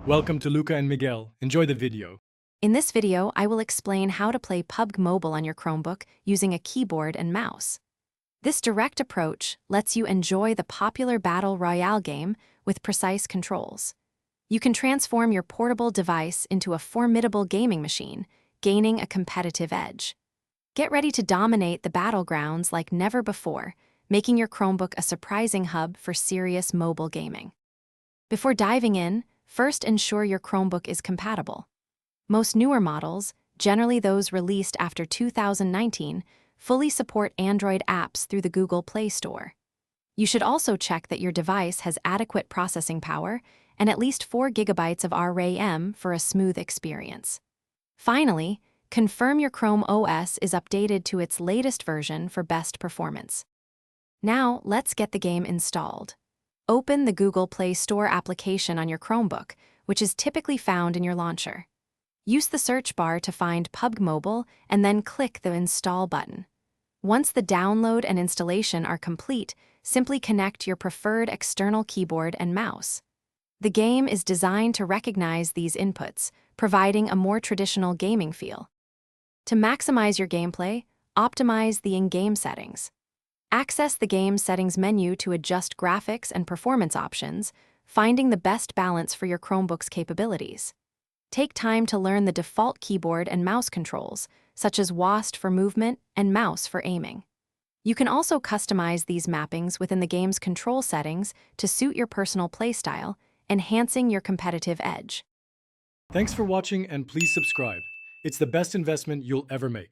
Welcome to Luca and Miguel. Enjoy the video. In this video, I will explain how to play PUBG Mobile on your Chromebook using a keyboard and mouse. This direct approach lets you enjoy the popular Battle Royale game with precise controls. You can transform your portable device into a formidable gaming machine, gaining a competitive edge. Get ready to dominate the battlegrounds like never before, making your Chromebook a surprising hub for serious mobile gaming. Before diving in, first ensure your Chromebook is compatible. Most newer models, generally those released after 2019, fully support Android apps through the Google Play Store. You should also check that your device has adequate processing power and at least 4 GB of RAM for a smooth experience. Finally, confirm your Chrome OS is updated to its latest version for best performance. Now, let's get the game installed. Open the Google Play Store application on your Chromebook, which is typically found in your launcher. Use the search bar to find PUBG Mobile and then click the Install button. Once the download and installation are complete, simply connect your preferred external keyboard and mouse. The game is designed to recognize these inputs, providing a more traditional gaming feel. To maximize your gameplay, optimize the in-game settings. Access the game settings menu to adjust graphics and performance options, finding the best balance for your Chromebook's capabilities. Take time to learn the default keyboard and mouse controls, such as WASD for movement and mouse for aiming. You can also customize these mappings within the game's control settings to suit your personal playstyle, enhancing your competitive edge. Thanks for watching and please subscribe. It's the best investment you'll ever make.